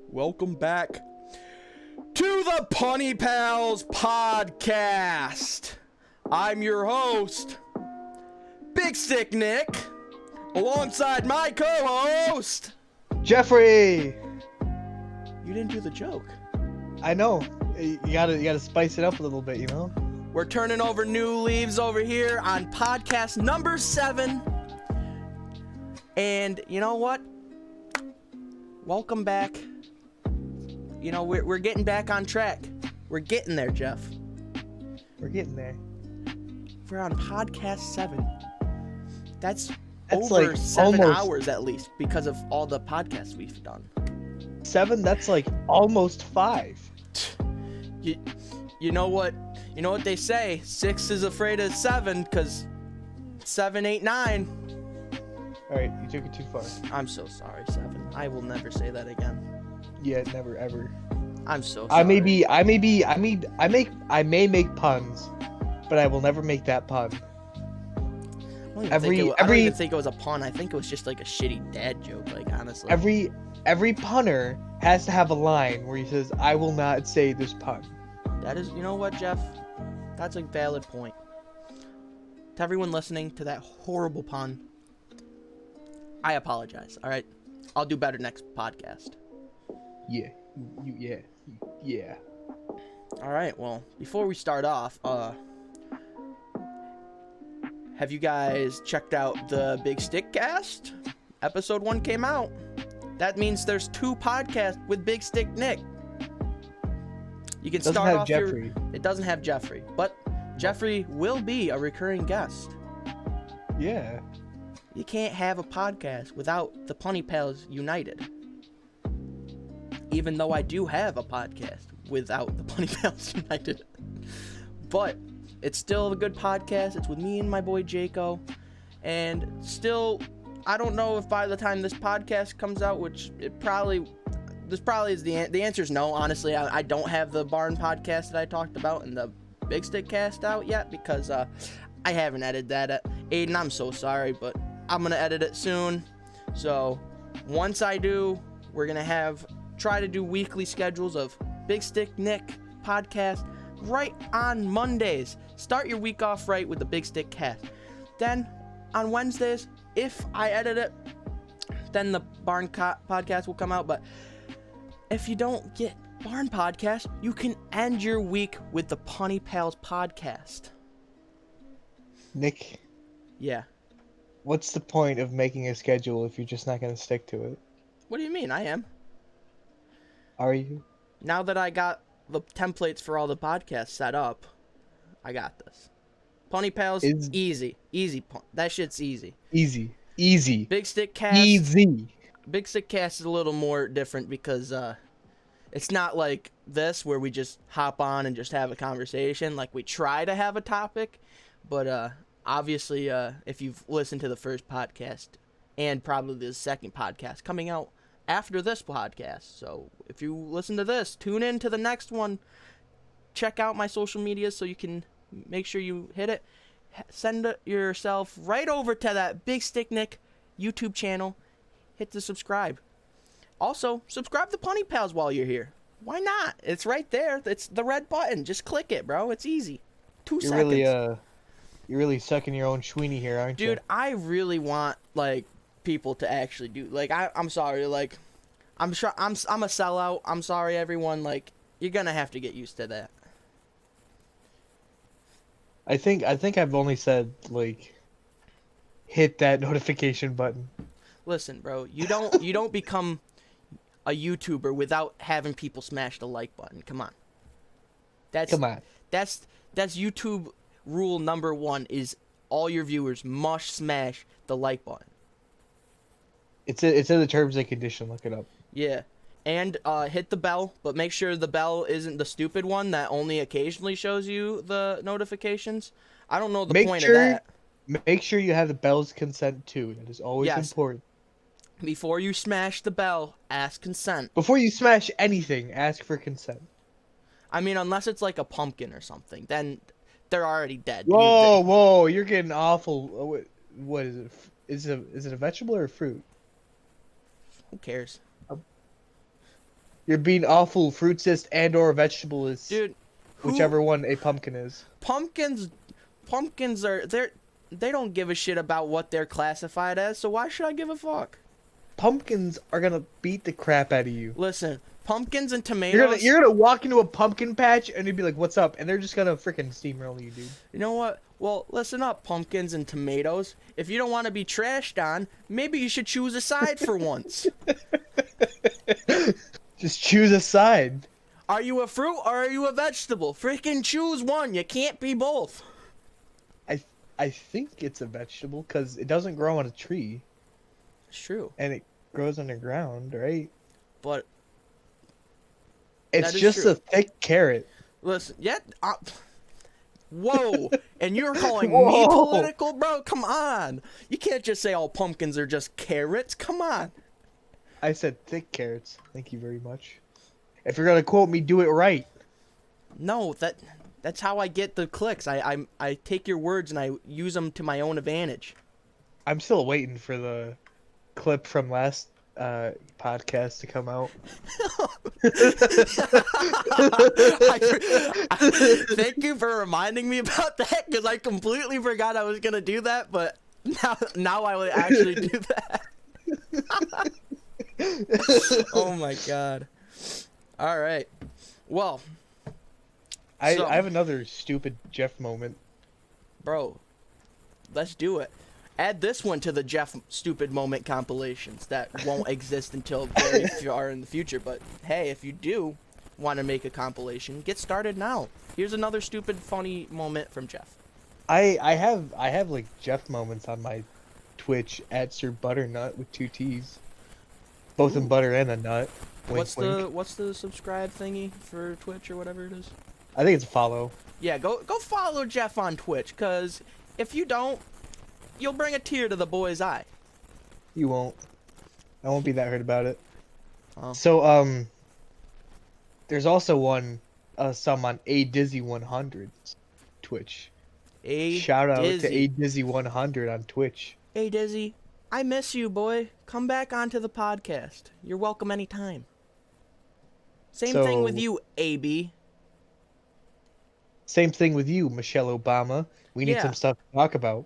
Welcome back to the PunnyPalz Podcast. I'm your host, BigStickNic, alongside my co-host, Jeffrey. You didn't do the joke. I know. You gotta spice it up a little bit, you know? We're turning over new leaves over here on podcast number 7. And you know what? Welcome back. You know, we're getting back on track. We're getting there, Jeff. We're getting there. We're on podcast 7. That's over like 7 almost hours at least because of all the podcasts we've done. 7? That's like almost 5. You know what? You know what they say? 6 is afraid of 7 because 7, 8, 9. Alright, you took it too far. I'm so sorry, 7. I will never say that again. Yeah, never ever. I'm so sorry. I may make puns, but I will never make that pun. I don't even think it was a pun. I think it was just like a shitty dad joke, like honestly. Every punner has to have a line where he says, "I will not say this pun." That is, you know what, Jeff? That's a valid point. To everyone listening to that horrible pun, I apologize. All right, I'll do better next podcast. Yeah. All right. Well, before we start off, have you guys checked out the Big Stick Cast? Episode 1 came out. That means there's 2 podcasts with BigStickNic. You can start off Jeffrey. It doesn't have Jeffrey, but Jeffrey will be a recurring guest. Yeah. You can't have a podcast without the PunnyPalz United. Even though I do have a podcast without the PunnyPalz United. But it's still a good podcast. It's with me and my boy Jaco. And still, I don't know if by the time this podcast comes out, which this probably is the answer is no. Honestly, I don't have the Barn podcast that I talked about and the Big Stick Cast out yet because I haven't edited that. Aiden, I'm so sorry, but I'm going to edit it soon. So once I do, we're going to try to do weekly schedules of BigStickNic podcast right on Mondays. Start your week off right with the Big Stick Cast. Then on Wednesdays, if I edit it, then the Barn podcast will come out. But if you don't get Barn podcast, you can end your week with the PunnyPalz Podcast. Nick. Yeah. What's the point of making a schedule if you're just not going to stick to it? What do you mean? I am. Are you? Now that I got the templates for all the podcasts set up, I got this. PunnyPalz, easy. That shit's easy. Easy. Big Stick Cast. Easy. Big Stick Cast is a little more different because it's not like this where we just hop on and just have a conversation. Like we try to have a topic, but obviously if you've listened to the first podcast and probably the second podcast coming out after this podcast. So if you listen to this, tune in to the next one. Check out my social media so you can make sure you hit it. Send yourself right over to that BigStickNic YouTube channel. Hit the subscribe. Also, subscribe to PunnyPalz while you're here. Why not? It's right there. It's the red button. Just click it, bro. It's easy. 2 seconds. You're really sucking your own Sweeney here, aren't you? Dude, I really want people to actually do I'm sorry, I'm sure I'm a sellout. I'm sorry everyone, you're gonna have to get used to that. I think I've only said hit that notification button. Listen, bro, you don't become a YouTuber without having people smash the like button. Come on. That's YouTube rule number 1 is all your viewers must smash the like button. It's in the terms and condition. Look it up. Yeah, and hit the bell, but make sure the bell isn't the stupid one that only occasionally shows you the notifications. I don't know the point of that. Make sure you have the bell's consent too. That is always important. Before you smash the bell, ask consent. Before you smash anything, ask for consent. I mean, unless it's like a pumpkin or something, then they're already dead. Whoa, you're getting awful. What is it? Is it a vegetable or a fruit? Who cares? You're being awful fruitist and or vegetableist. Dude, Whichever one a pumpkin is. Pumpkins are they don't give a shit about what they're classified as, so why should I give a fuck? Pumpkins are gonna beat the crap out of you. Listen, pumpkins and tomatoes. You're gonna walk into a pumpkin patch and you'd be like, "What's up?" And they're just gonna freaking steamroll you, dude. You know what? Well, listen up, pumpkins and tomatoes. If you don't want to be trashed on, maybe you should choose a side for once. Just choose a side. Are you a fruit or are you a vegetable? Freaking choose one. You can't be both. I think it's a vegetable because it doesn't grow on a tree. It's true. And it grows underground, right? But it's just true. A thick carrot. Listen, whoa, and you're calling me political, bro? Come on. You can't just say all pumpkins are just carrots. Come on. I said thick carrots. Thank you very much. If you're gonna quote me, do it right. No, that's how I get the clicks. I take your words and I use them to my own advantage. I'm still waiting for the clip from last podcast to come out. Thank you for reminding me about that, because I completely forgot I was gonna do that, but now I will actually do that. Oh my god. All right. Well, I have another stupid Jeff moment. Bro, let's do it. Add this one to the Jeff stupid moment compilations that won't exist until very far in the future. But hey, if you do want to make a compilation, get started now. Here's another stupid funny moment from Jeff. I have like Jeff moments on my Twitch at Sir Butternut with 2 T's, both in butter and a nut. Wink, What's the subscribe thingy for Twitch or whatever it is? I think it's a follow. Yeah, go follow Jeff on Twitch, cause if you don't, you'll bring a tear to the boy's eye. You won't. I won't be that hurt about it. Oh. So there's also some on A Dizzy 100 Twitch. Shout out to A Dizzy 100 on Twitch. Hey Dizzy, I miss you, boy. Come back onto the podcast. You're welcome anytime. Same thing with you, AB. Same thing with you, Michelle Obama. We need some stuff to talk about.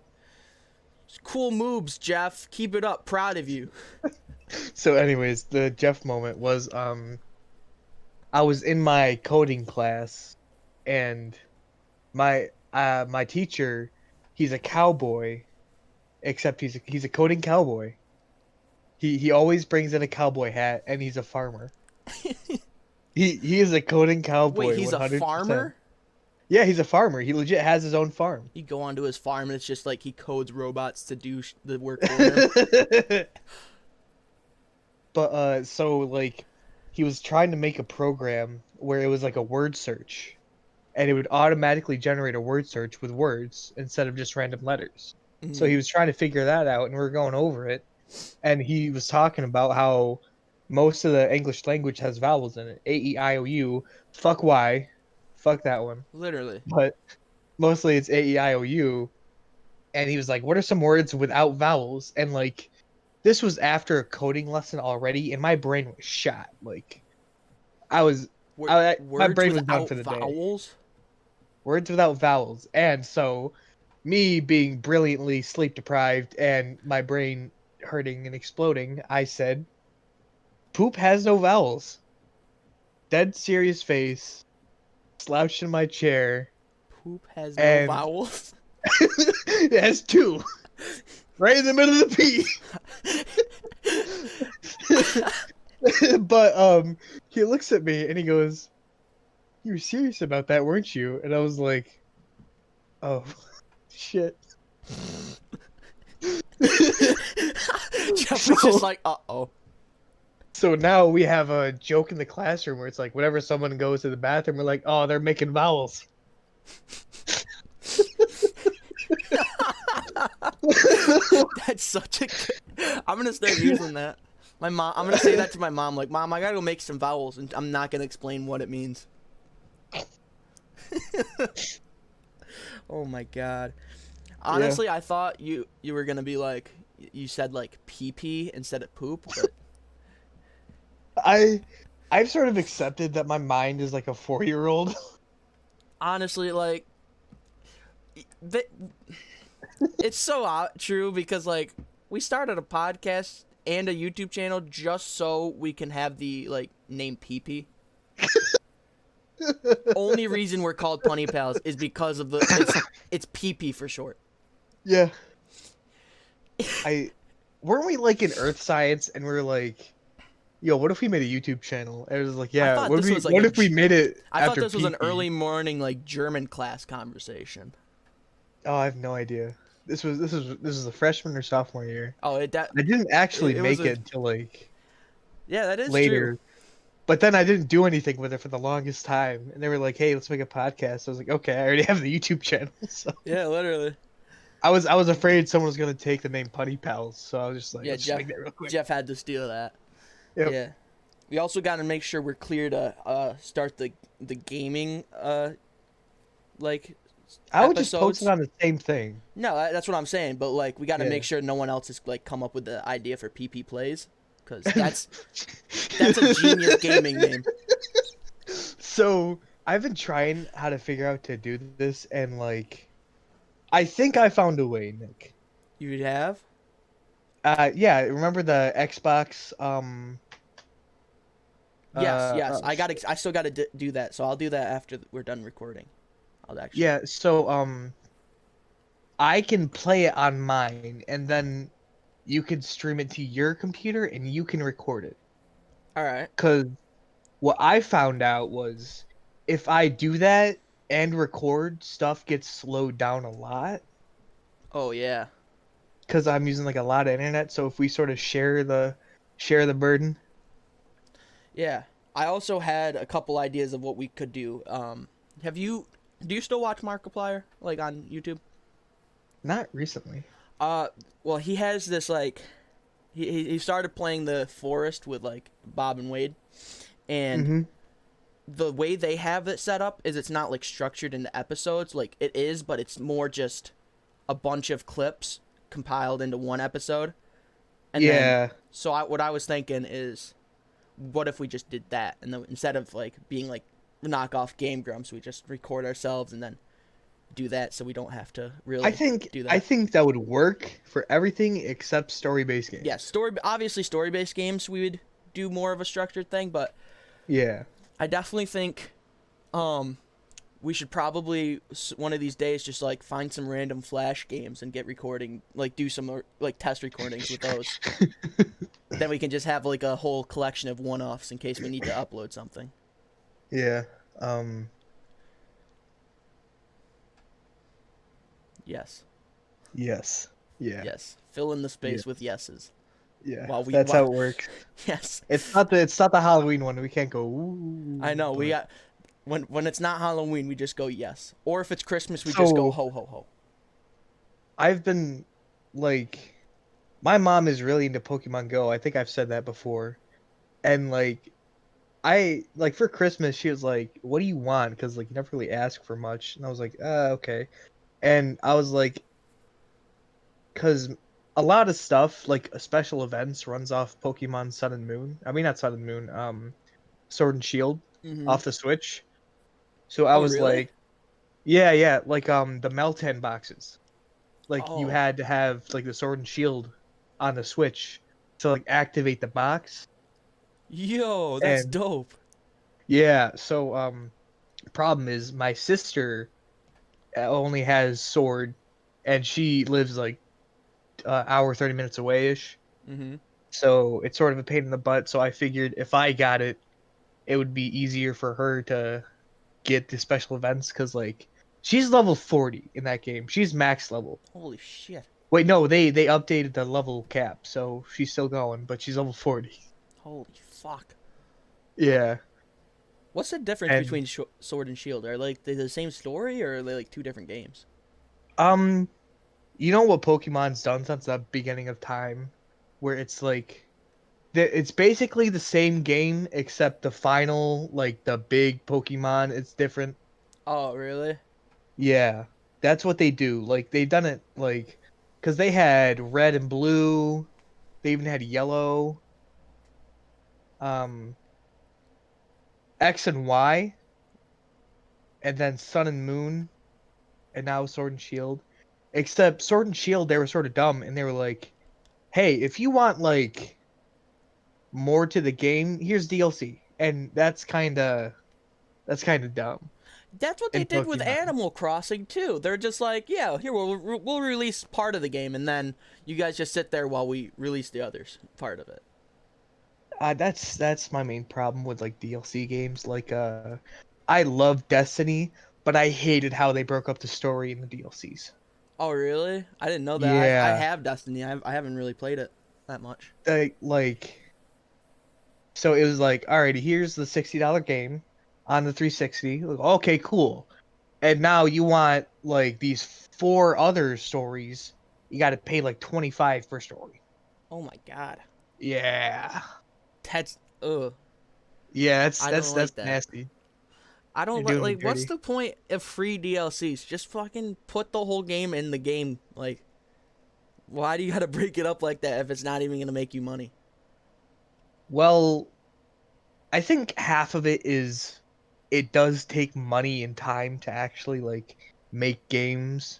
Cool moves, Jeff. Keep it up. Proud of you. So anyways, the Jeff moment was I was in my coding class and my teacher, he's a cowboy, except he's a coding cowboy. He always brings in a cowboy hat and he's a farmer. he is a coding cowboy. Wait, he's 100%. A farmer? Yeah, he's a farmer. He legit has his own farm. You go onto his farm and it's just like he codes robots to do the work for him. But so like he was trying to make a program where it was like a word search, and it would automatically generate a word search with words instead of just random letters. Mm-hmm. So he was trying to figure that out, and we were going over it, and he was talking about how most of the English language has vowels in it. A, E, I, O, U. Fuck Y. Fuck that one. Literally. But mostly it's A, E, I, O, U. And he was like, what are some words without vowels? And like, this was after a coding lesson already, and my brain was shot. Like, my brain was done for the vowels? Day. Words without vowels. And so, me being brilliantly sleep deprived and my brain hurting and exploding, I said, poop has no vowels. Dead serious face, slouched in my chair. Poop has no vowels? It has 2. Right in the middle of the P. But he looks at me and he goes, "You were serious about that, weren't you?" And I was like, "Oh, shit." Jeff was just like, "Uh-oh." So now we have a joke in the classroom where it's like, whenever someone goes to the bathroom, we're like, "Oh, they're making vowels." That's such a good... I'm gonna start using that. I'm gonna say that to my mom, like, "Mom, I gotta go make some vowels," and I'm not gonna explain what it means. Oh my god. Honestly, I thought you were gonna be like, you said like pee-pee instead of poop, but... I've sort of accepted that my mind is like a 4-year-old. Honestly, like, th- it's so true because like we started a podcast and a YouTube channel just so we can have the like name PP. Only reason we're called PunnyPalz is because of it's PP for short. Yeah. Weren't we like in earth science and we're like, yo, what if we made a YouTube channel? And it was like, yeah, what if we made it I thought after this was an PP? early morning like German class conversation. Oh, I have no idea. This was a freshman or sophomore year. Oh, I didn't actually it make was it until like yeah, that is later. true. But then I didn't do anything with it for the longest time. And they were like, "Hey, let's make a podcast." I was like, "Okay, I already have the YouTube channel." So Yeah, literally. I was afraid someone was gonna take the name PunnyPalz, so I was just like, Yeah, "Let's just make that real quick." Jeff had to steal that. Yep. Yeah. We also got to make sure we're clear to start the gaming like I would just episodes. post it on the same thing. No, that's what I'm saying. But like, we got to Yeah. make sure no one else has like come up with the idea for PP plays, because that's a genius gaming name. So I've been trying how to figure out to do this, and like, I think I found a way, Nick. You'd have? Yeah. Remember the Xbox? Yes. I still got to do that. So I'll do that after we're done recording. I'll actually. Yeah. So I can play it on mine, and then you can stream it to your computer, and you can record it. All right. Because what I found out was if I do that and record, stuff gets slowed down a lot. Oh yeah. Because I'm using like a lot of internet, so if we sort of share the burden. Yeah. I also had a couple ideas of what we could do. Do you still watch Markiplier like on YouTube? Not recently. Well, he has this like, he started playing the Forest with like Bob and Wade, and the way they have it set up is it's not like structured into episodes. Like it is, but it's more just a bunch of clips compiled into one episode. And then, so what I was thinking is, what if we just did that, and then instead of like being like knockoff Game Grumps, we just record ourselves and then do that, so we don't have to really do that. I think that would work for everything except story-based games. Yeah, obviously story-based games we would do more of a structured thing, but yeah, I definitely think we should probably one of these days just like find some random Flash games and get recording, like do some like test recordings with those. Then we can just have like a whole collection of one-offs in case we need to upload something. Yeah. Yes. Yes. Yeah. Yes. Fill in the space with yeses. Yeah. That's how it works. Yes. It's not the Halloween one. We can't go. Ooh, I know. We got when it's not Halloween, we just go yes. Or if it's Christmas, we just go ho ho ho. I've been like, my mom is really into Pokemon Go. I think I've said that before, and like, for Christmas she was like, "What do you want?" Because like you never really ask for much, and I was like, okay," and I was like, because a lot of stuff like special events runs off Pokemon Sun and Moon. I mean, not Sun and Moon. Sword and Shield off the Switch. So I was really? like, yeah, like the Meltan boxes. Like you had to have like the Sword and Shield on the Switch to like activate the box. Yo, that's dope. Yeah, so problem is my sister only has Sword, and she lives like hour 30 minutes away ish. So it's sort of a pain in the butt. So I figured if I got it, it would be easier for her to get the special events, because like she's level 40 in that game. She's max level. Holy shit. Wait, no, they updated the level cap, so she's still going, but she's level 40. Holy fuck. Yeah. What's the difference between Sword and Shield? Are like they the same story, or are they like two different games? You know what Pokemon's done since the beginning of time, where it's like, it's basically the same game except the final, like the big Pokemon, it's different. Oh, really? Yeah, that's what they do. Like they've done it like, because they had red and blue, they even had yellow. X and Y, and then Sun and Moon, and now Sword and Shield. Except Sword and Shield, they were sort of dumb, and they were like, "Hey, if you want like more to the game, here's DLC," and that's kind of dumb. That's what they In did with Pokemon. Animal Crossing too. They're just like, yeah, here we'll release part of the game, and then you guys just sit there while we release the others part of it. That's my main problem with like DLC games. Like, I love Destiny, but I hated how they broke up the story in the DLCs. Oh really? I didn't know that. I Yeah, have Destiny. I haven't really played it that much. So it was like, alrighty, here's the $60 game on the 360. Like, okay, cool. And now you want like these 4 other stories. You got to pay like 25 per story. Oh my god. Yeah. That's ugh. Yeah, I don't like that's that. nasty. I don't You're like doing me what's dirty. the point of free DLCs? Just fucking put the whole game in the game. Like, why do you gotta break it up like that if it's not even gonna make you money? Well, I think half of it is it does take money and time to actually like make games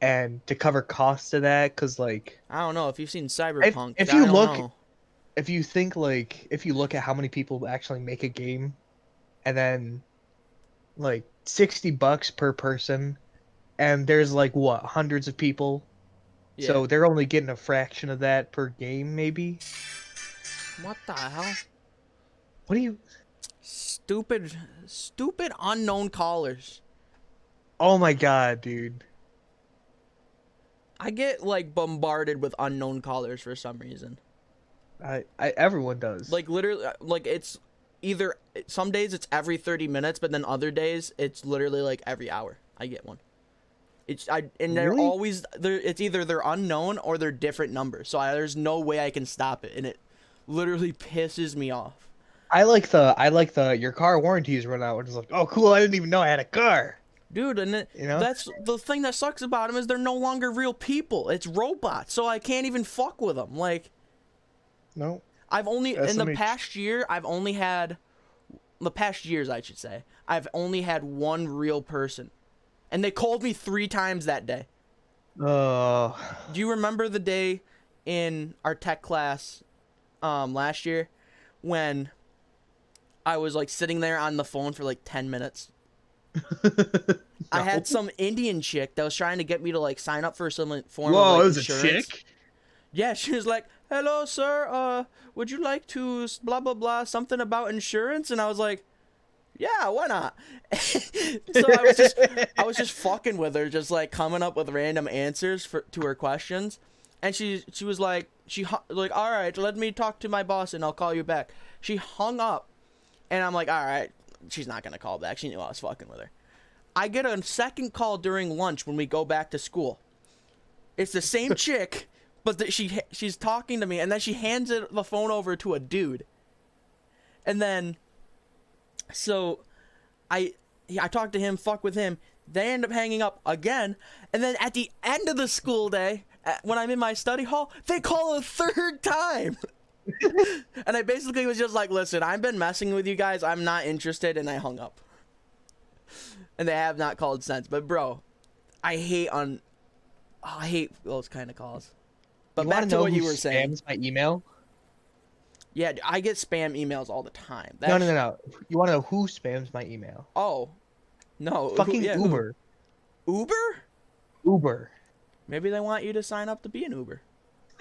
and to cover costs of that, cuz like I don't know if you've seen Cyberpunk. if I you don't look know. if you think like if you look at how many people actually make a game and then like $60 per person, and there's like what, hundreds of people, Yeah. so they're only getting a fraction of that per game maybe. What the hell? What do you Stupid unknown callers. Oh my god, dude. I get like bombarded with unknown callers for some reason. I everyone does. Like literally, like it's either some days it's every 30 minutes, but then other days it's literally like every hour. I get one. And they're Really? always they're it's either they're unknown or they're different numbers. So there's no way I can stop it, and it literally pisses me off. I like the your car warranties run out. It's like, oh cool, I didn't even know I had a car. Dude, and You know? that's the thing that sucks about them is they're no longer real people. It's robots, so I can't even fuck with them. Like, No. I've only That's in the somebody- past year, the past years, I should say, I've only had one real person, and they called me 3 times that day. Oh. Do you remember the day in our tech class, last year, when I was like sitting there on the phone for like 10 minutes? I had some Indian chick that was trying to get me to like sign up for some form of Whoa, like it was insurance. a chick? Yeah, she was like, "Hello, sir. Would you like to blah blah blah something about insurance?" And I was like, "Yeah, why not?" So I was just fucking with her, just like coming up with random answers to her questions. And she was like, like, "All right, let me talk to my boss and I'll call you back." She hung up, and I'm like, "All right, she's not gonna call back. She knew I was fucking with her." I get a second call during lunch when we go back to school. It's the same chick, but she's talking to me, and then she hands the phone over to a dude. And then, so, I talk to him, fuck with him. They end up hanging up again, and then at the end of the school day, when I'm in my study hall, they call a third time. And I basically was just like, "Listen, I've been messing with you guys. I'm not interested," and I hung up. And they have not called since. But bro, I hate those kind of calls. But You back wanna to know what who you were saying. spams my email? Yeah, I get spam emails all the time. No. You want to know who spams my email? Oh, no. Fucking yeah, Uber. Who? Uber? Uber. Maybe they want you to sign up to be an Uber.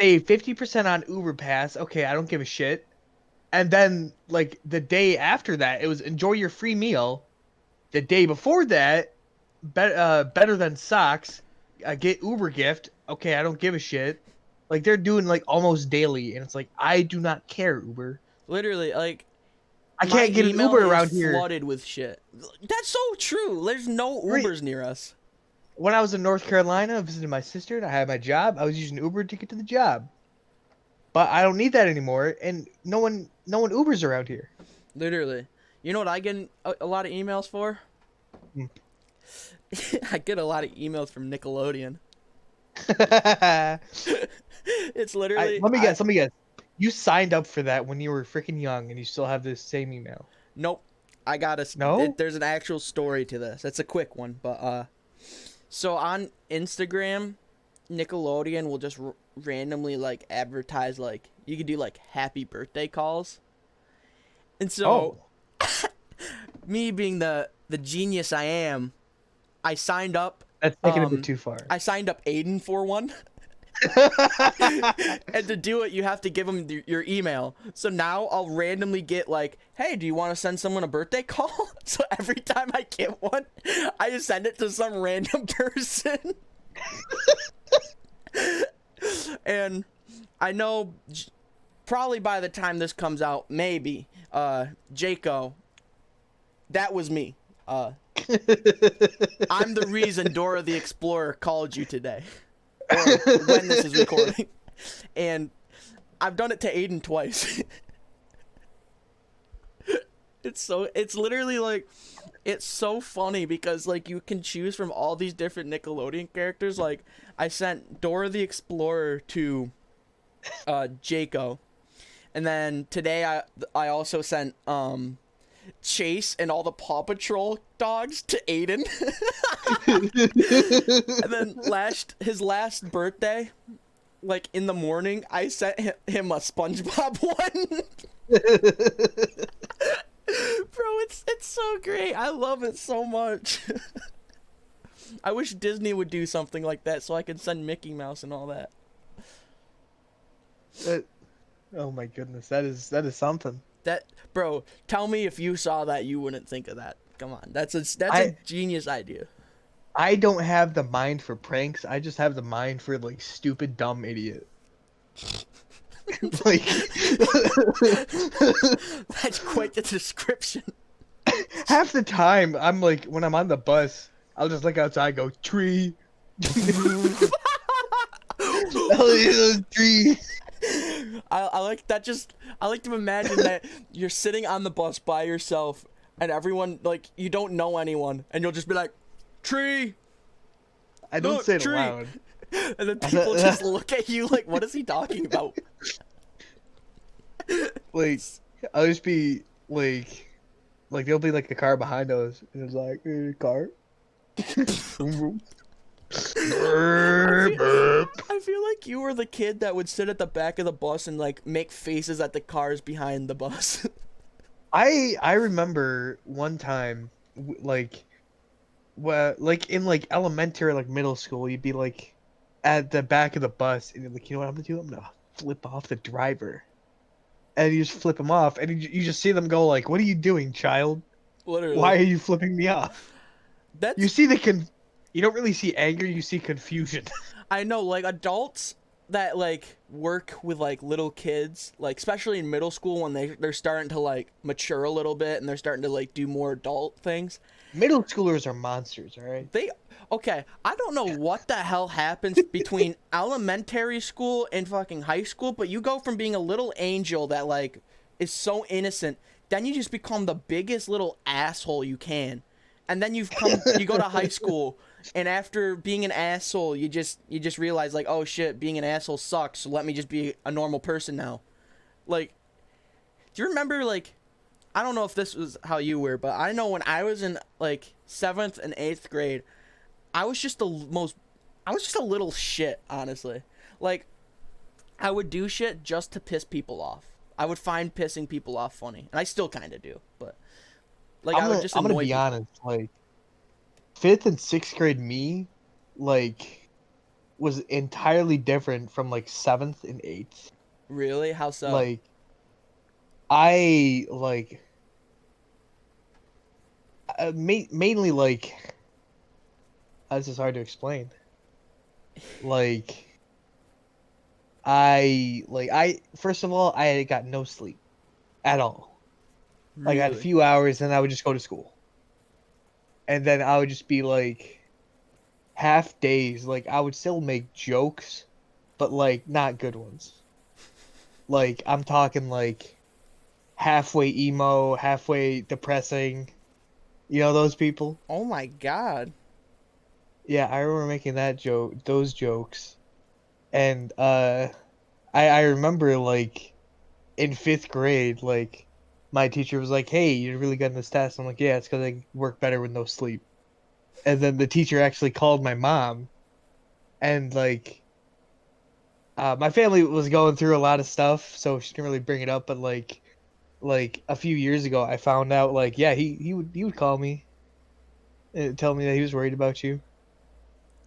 Save 50% on Uber Pass. Okay, I don't give a shit. And then, like, the day after that, it was enjoy your free meal. The day before that, better than socks. Get Uber gift. Okay, I don't give a shit. Like, they're doing, like, almost daily. And it's like, I do not care, Uber. Literally, like, I my can't get an email Uber is around here. flooded with shit. That's so true. There's no Right. Ubers near us. When I was in North Carolina, I visited my sister, and I had my job. I was using Uber to get to the job. But I don't need that anymore, and no one Ubers around here. Literally. You know what I get a lot of emails for? Hmm. I get a lot of emails from Nickelodeon. It's literally... Let me guess. You signed up for that when you were freaking young, and you still have this same email. Nope. I gotta. No? There's an actual story to this. It's a quick one, but so on Instagram, Nickelodeon will just randomly like advertise like you can do like happy birthday calls, and so me being the genius I am, I signed up. That's taking it a bit too far. I signed up Aiden for one. And to do it, you have to give him your email. So now I'll randomly get like, hey, do you want to send someone a birthday call? So every time I get one, I just send it to some random person. And I know probably by the time this comes out, maybe, Jaco, that was me. I'm the reason Dora the Explorer called you today. Or when this is recording. And I've done it to Aiden twice. It's literally like, it's so funny because like you can choose from all these different Nickelodeon characters. Like I sent Dora the Explorer to Jaco. And then today I also sent Chase and all the Paw Patrol dogs to Aiden. And then his last birthday, like in the morning, I sent him a SpongeBob one. Bro, it's so great. I love it so much. I wish Disney would do something like that so I could send Mickey Mouse and all that. Oh my goodness, that is something. Bro, tell me if you saw that you wouldn't think of that. Come on, that's a genius idea. I don't have the mind for pranks. I just have the mind for like stupid, dumb idiot. Like that's quite the description. Half the time, I'm like, when I'm on the bus, I'll just look outside, and go tree. Tree. I like that. I like to imagine that you're sitting on the bus by yourself, and everyone like you don't know anyone, and you'll just be like, tree. I don't say it loud. And then people just look at you like, what is he talking about? Like, I'll just be like there'll be like a car behind us, and it's like, car. I feel like you were the kid that would sit at the back of the bus and like make faces at the cars behind the bus. I remember one time, like, like in like elementary, like middle school, you'd be like at the back of the bus, and you're like, you know what I'm gonna do? I'm gonna flip off the driver, and you just flip him off, and you just see them go like, "What are you doing, child? Literally. Why are you flipping me off?" That's... You see you don't really see anger, you see confusion. I know, like adults that like work with like little kids, like especially in middle school when they're starting to like mature a little bit and they're starting to like do more adult things. Middle schoolers are monsters, all right? Okay, I don't know what the hell happens between elementary school and fucking high school, but you go from being a little angel that like is so innocent, then you just become the biggest little asshole you can. And then you go to high school, and after being an asshole, you just realize like, oh shit, being an asshole sucks, so let me just be a normal person now. Like, do you remember like, I don't know if this was how you were, but I know when I was in like 7th and 8th grade, I was just a little shit, honestly. Like, I would do shit just to piss people off. I would find pissing people off funny, and I still kind of do, but like I'm gonna be honest, like 5th and 6th grade me, like, was entirely different from like 7th and 8th. Really? How so? Like, I like mainly like, this is hard to explain. Like, I first of all, I got no sleep at all. Like, I had a few hours, and I would just go to school. And then I would just be, like, half days. Like, I would still make jokes, but, like, not good ones. Like, I'm talking, like, halfway emo, halfway depressing. You know those people? Oh, my God. Yeah, I remember making those jokes. And, I remember, like, in 5th grade, like, my teacher was like, "Hey, you're really good in this test." I'm like, "Yeah, it's because I work better with no sleep." And then the teacher actually called my mom, and like, my family was going through a lot of stuff, so she didn't really bring it up. But like a few years ago, I found out like, yeah, he would call me and tell me that he was worried about you.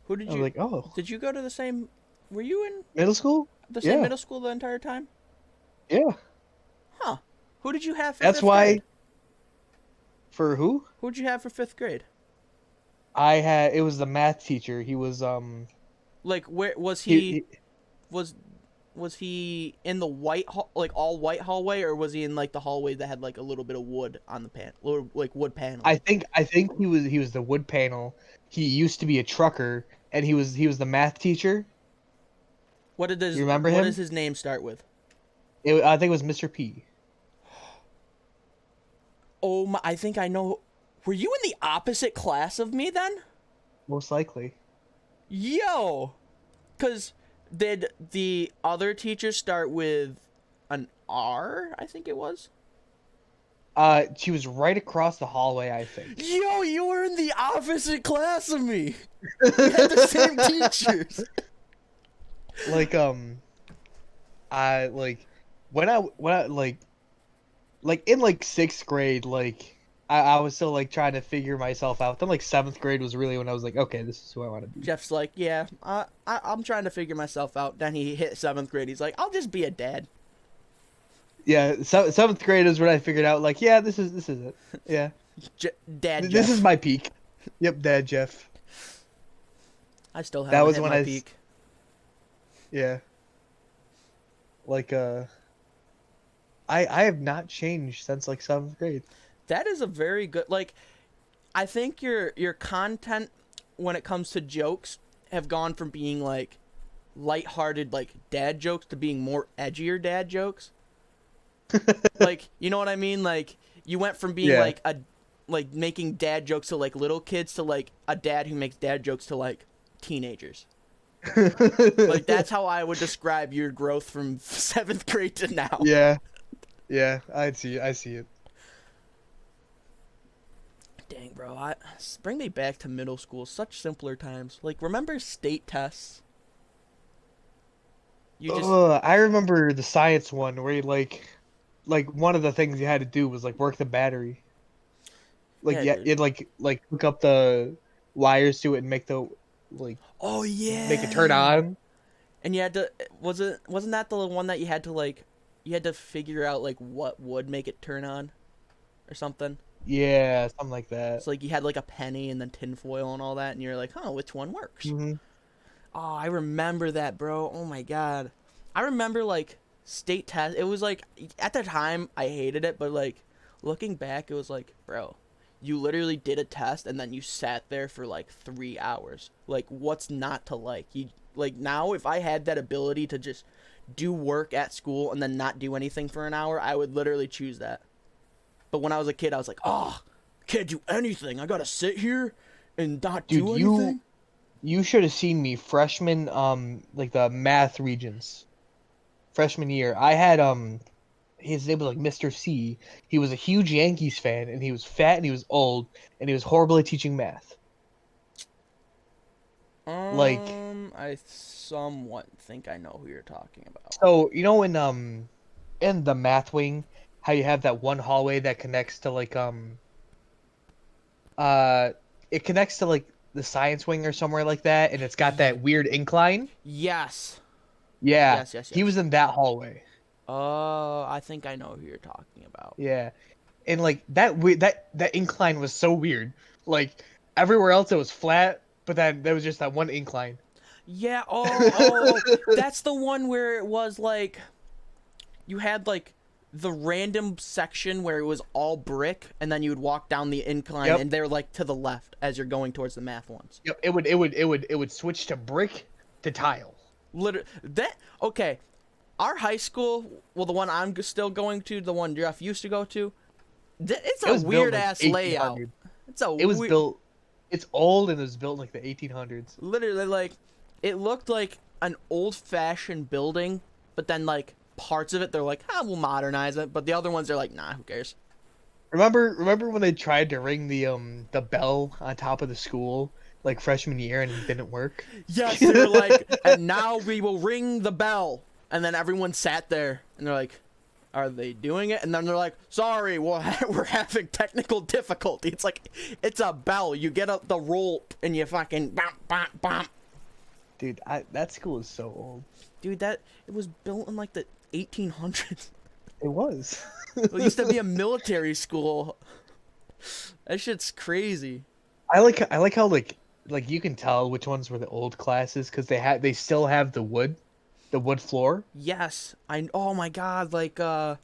Who did I was you? like, oh, Did you go to the same? Were you in middle school? the same Yeah, middle school the entire time? yeah. Huh. Who did you have for That's fifth grade? why. For who? Who did you have for fifth grade? It was the math teacher. He was Like, where was he, he? he Was was he in the white like all white hallway, or was he in like the hallway that had like a little bit of wood on the like wood paneling? I think he was the wood panel. He used to be a trucker, and he was the math teacher. You remember What him? does his name start with? I think it was Mr. P. Oh my! I think I know. Were you in the opposite class of me then? Most likely. Yo, cause did the other teacher start with an R? I think it was. She was right across the hallway, I think. Yo, you were in the opposite class of me. We had the same teachers. Like I like when I like in like sixth grade, like I was still like trying to figure myself out. Then like seventh grade was really when I was like, okay, this is who I want to be. Jeff's like, yeah, I'm trying to figure myself out. Then he hit seventh grade. He's like, I'll just be a dad. Yeah, seventh grade is when I figured out like, yeah, this is it. Yeah, Dad this Jeff. is my peak. Yep, Dad Jeff. I still That haven't was hit when my I peak. yeah. Like I have not changed since like seventh grade. That is a very good like. I think your content when it comes to jokes have gone from being like lighthearted like dad jokes to being more edgier dad jokes. Like, you know what I mean? Like, you went from being Yeah. like making dad jokes to like little kids to like a dad who makes dad jokes to like teenagers. Like, that's how I would describe your growth from seventh grade to now. Yeah. Yeah, I see it. Dang, bro, bring me back to middle school. Such simpler times. Like, remember state tests? You just I remember the science one where you like one of the things you had to do was like work the battery. Like yeah, yeah, dude. you'd like hook up the wires to it and make the like Oh make it turn yeah. on. And you had to wasn't that the one that you had to figure out like what would make it turn on or something? Yeah, something like that. So like you had like a penny and then tinfoil and all that, and you're like, huh, which one works? Hmm. Oh, I remember that, bro. Oh my god. I remember like state test. It was like at the time I hated it, but like looking back, it was like, bro, you literally did a test and then you sat there for like 3 hours. Like, what's not to like? You like now if I had that ability to just do work at school and then not do anything for an hour, I would literally choose that. But when I was a kid, I was like, oh, can't do anything. I gotta sit here and not Dude, do anything. you should have seen me freshman like the math regions. Freshman year. I had his name was like Mr. C. He was a huge Yankees fan and he was fat and he was old and he was horrible at teaching math. Like I somewhat think I know who you're talking about. so you know in the math wing how you have that one hallway that connects to like uh it connects to like the science wing or somewhere like that and it's got that weird incline? Yes. Yeah. Yes. He was in that hallway. Oh, I think I know who you're talking about. Yeah. And like that incline was so weird. Like everywhere else it was flat, but then there was just that one incline. Yeah. Oh. That's the one where it was like you had like the random section where it was all brick, and then you would walk down the incline, Yep. and they're like to the left as you're going towards the math ones. Yep, it would switch to brick to tile. Literally, that okay. Our high school, well, the one I'm still going to, the one Jeff used to go to, it's It a was built weird like ass layout. 1800. It's a It was built. It's old and it was built in like the 1800s. literally like it looked like an old fashioned building, but then like parts of it they're like, we'll modernize it, but the other ones they're like, nah, who cares? Remember when they tried to ring the bell on top of the school like freshman year and it didn't work? Yes, they were like, and now we will ring the bell, and then everyone sat there and they're like, are they doing it? And then they're like, sorry, we're having technical difficulty. It's like, it's a bell. You get up the rope and you fucking bump, bump, bump. Dude, that school is so old. Dude, it was built in like the 1800s. It was. It used to be a military school. That shit's crazy. I like how like you can tell which ones were the old classes because they still have the wood floor. Yes, oh my god, like our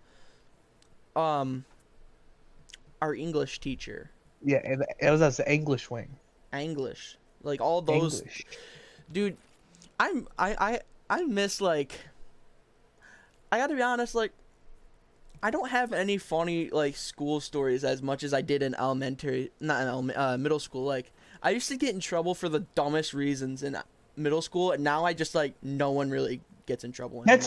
English teacher. Yeah, and it was the English wing. English, like all those. English. Dude, I miss, like, I gotta be honest, like, I don't have any funny like school stories as much as I did in middle school. Like, I used to get in trouble for the dumbest reasons in middle school, and now I just like no one really gets in trouble anymore.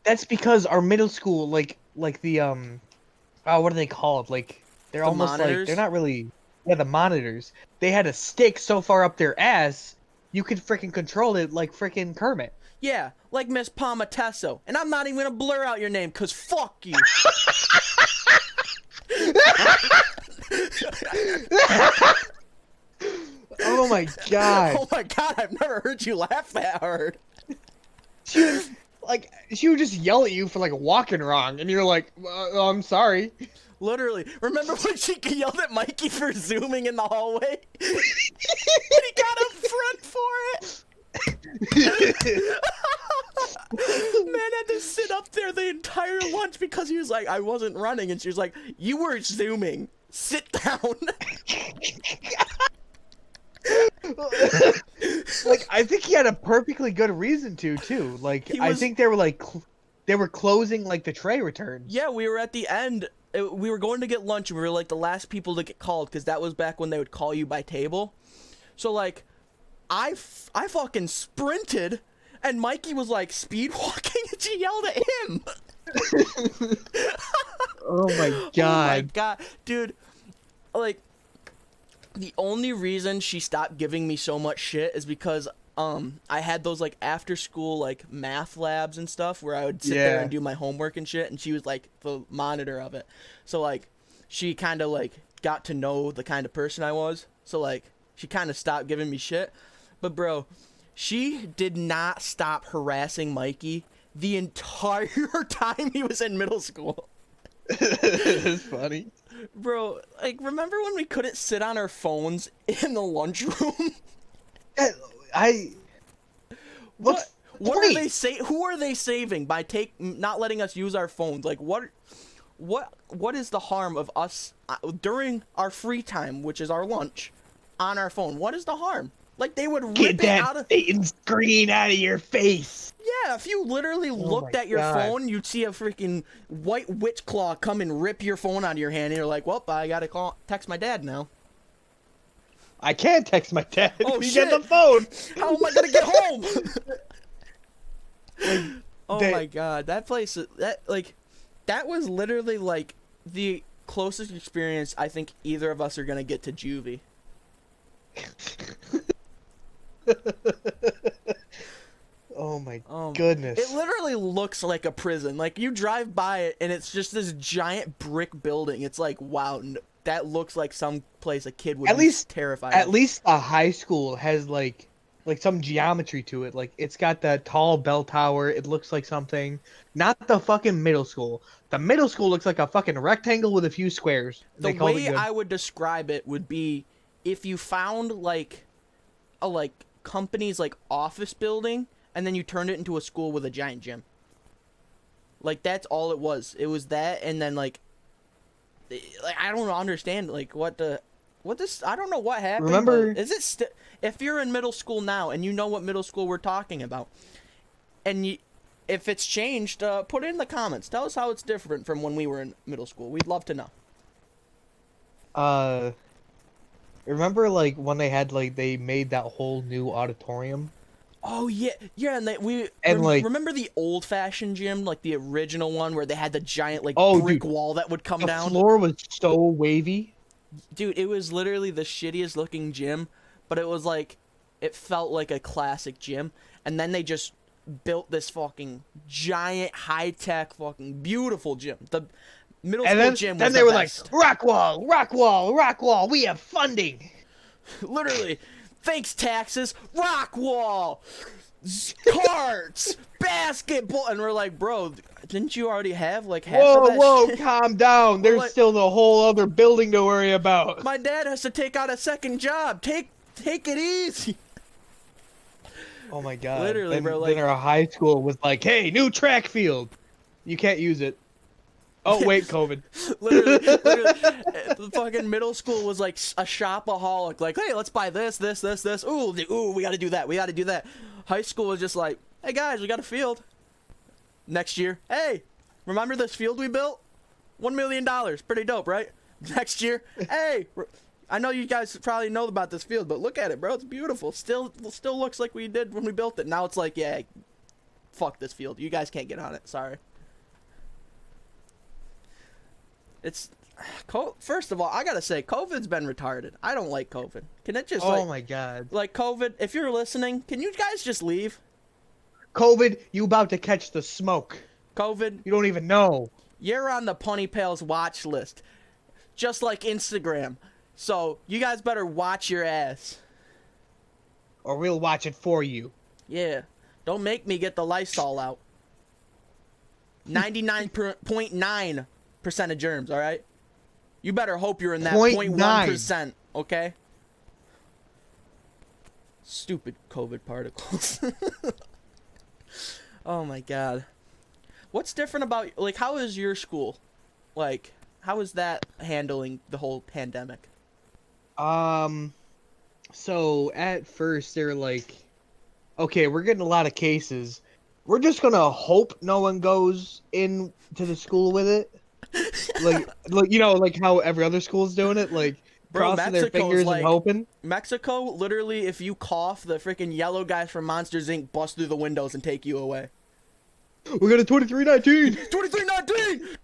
That's because our middle school like the what are they called? Like they're almost monitors? like they're not really the monitors. They had a stick so far up their ass you could freaking control it like freaking Kermit. Yeah, like Miss Palmatesso. And I'm not even gonna blur out your name, cause fuck you. Oh my god. Oh my god, I've never heard you laugh that hard. She would just yell at you for like walking wrong, and you're like, I'm sorry. Literally. Remember when she yelled at Mikey for zooming in the hallway? And he got up front for it. Man had to sit up there the entire lunch because he was like, I wasn't running, and she was like, you were zooming. Sit down. Like, I think he had a perfectly good reason to too. Like, I think they were closing like the tray returns. Yeah, we were at the end. We were going to get lunch, and we were like the last people to get called because that was back when they would call you by table. So like, I fucking sprinted, and Mikey was like speed walking, and she yelled at him. Oh my god. Oh my god, dude. Like, the only reason she stopped giving me so much shit is because I had those like after school like math labs and stuff where I would sit there and do my homework and shit, and she was like the monitor of it. So like she kind of like got to know the kind of person I was. So like she kind of stopped giving me shit. But bro, she did not stop harassing Mikey the entire time he was in middle school. It's funny. Bro, like, remember when we couldn't sit on our phones in the lunchroom? What are they who are they saving by not letting us use our phones? Like, what is the harm of us during our free time, which is our lunch, on our phone? What is the harm? Like, they would rip it out of Satan screen out of your face. Yeah, if you literally looked at your phone, you'd see a freaking white witch claw come and rip your phone out of your hand, and you're like, well, I gotta text my dad now. I can't text my dad. Oh, He's shit. on the phone. How am I gonna get home? My god, that place, that was literally like the closest experience I think either of us are gonna get to juvie. Oh my goodness. It literally looks like a prison. Like, you drive by it and it's just this giant brick building. It's like, wow, that looks like some place a kid would be terrified At of. least a high school has like some geometry to it. Like, it's got that tall bell tower. It looks like something. Not the fucking middle school. The middle school looks like a fucking rectangle with a few squares. The way I would describe it would be if you found like a company's like office building and then you turned it into a school with a giant gym. Like, that's all it was. It was that, and then like I don't understand like what this, I don't know what happened. Remember, is it if you're in middle school now and you know what middle school we're talking about, and if it's changed, put it in the comments. Tell us how it's different from when we were in middle school. We'd love to know. Remember like when they had they made that whole new auditorium? Oh yeah, yeah, and And remember the old-fashioned gym, like the original one where they had the giant like oh, brick dude, wall that would come the down. floor was so wavy. Dude, it was literally the shittiest looking gym, but it was like, it felt like a classic gym. And then they just built this fucking giant, high-tech, fucking beautiful gym. The middle And school gym was then they the were best. like, rock wall, rock wall, rock wall. We have funding. Literally, thanks taxes, rock wall, carts, basketball, and we're like, bro, didn't you already have like half of that Whoa, shit? calm down. There's like- still the whole other building to worry about. My dad has to take out a second job. Take it easy. Oh my god. Literally, then, bro, like- then our high school was like, hey, new track field. You can't use it. Oh, wait, COVID. literally, the fucking middle school was like a shopaholic. Like, hey, let's buy this. Ooh, we gotta do that. We gotta do that. High school was just like, hey guys, we got a field. Next year, hey, remember this field we built? $1 million. Pretty dope, right? Next year, hey, I know you guys probably know about this field, but look at it, bro. It's beautiful. Still looks like we did when we built it. Now it's like, yeah, fuck this field. You guys can't get on it. Sorry. It's first of all, I gotta say, COVID's been retarded. I don't like COVID. Can it just Oh my god. like COVID? If you're listening, can you guys just leave? COVID, you about to catch the smoke. COVID, You don't even know. you're on the PunnyPalz watch list, just like Instagram. So you guys better watch your ass. Or we'll watch it for you. Yeah, don't make me get the Lysol out. 99.9% of germs. All right. You better hope you're in that 0.1%. Okay. Stupid COVID particles. Oh my god. What's different about, like, how is your school? Like, how is that handling the whole pandemic? So at first they're like, okay, we're getting a lot of cases. We're just gonna hope no one goes in to the school with it. like you know, like how every other school's doing it, like Bro, crossing their Mexico's fingers like- and hoping. Mexico, literally, if you cough, the freaking yellow guys from Monsters Inc. bust through the windows and take you away. We got a 2319. 2319!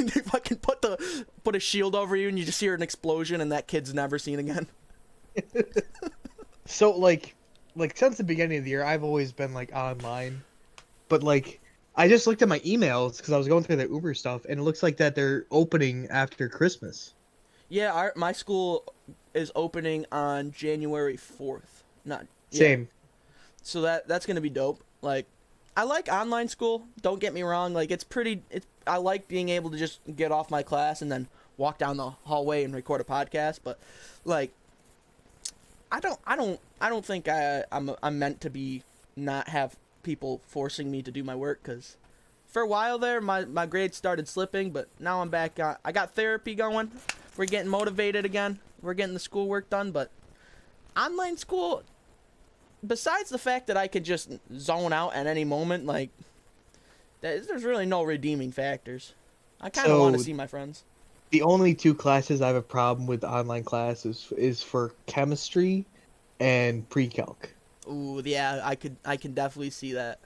They fucking put a shield over you and you just hear an explosion and that kid's never seen again. So like since the beginning of the year, I've always been like online, but like I just looked at my emails because I was going through the Uber stuff, and it looks like that they're opening after Christmas. Yeah, my school is opening on January 4th. Same. So that's gonna be dope. Like, I like online school. Don't get me wrong. Like, I like being able to just get off my class and then walk down the hallway and record a podcast. But like, I don't think I'm meant to be not have people forcing me to do my work, because for a while there my grades started slipping, but now I'm back. I got therapy going. We're getting motivated again. We're getting the schoolwork done. But online school, besides the fact that I could just zone out at any moment, like, there's really no redeeming factors. I kind of want to see my friends. The only two classes I have a problem with online classes is for chemistry and pre-calc. Ooh, yeah, I can definitely see that.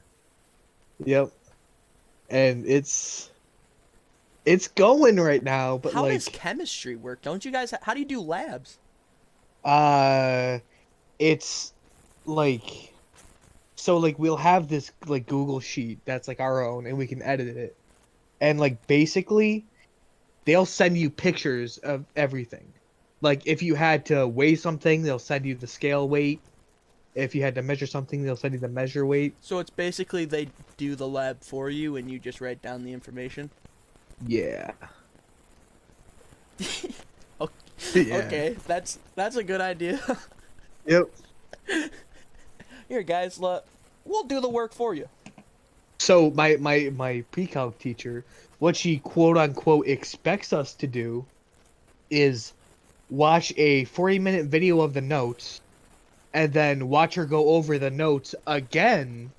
Yep. And it's going right now, but How like does chemistry work? Don't you guys? How do you do labs? it's like, so like we'll have this like Google sheet that's like our own, and we can edit it, and like basically they'll send you pictures of everything. Like if you had to weigh something, they'll send you the scale weight. If you had to measure something, they'll send you the measure weight. So it's basically they do the lab for you and you just write down the information. Yeah. Okay. Yeah. Okay, that's a good idea. Yep. Here, guys, we'll do the work for you. So my pre-calc teacher, what she quote unquote expects us to do is watch a 40-minute video of the notes and then watch her go over the notes again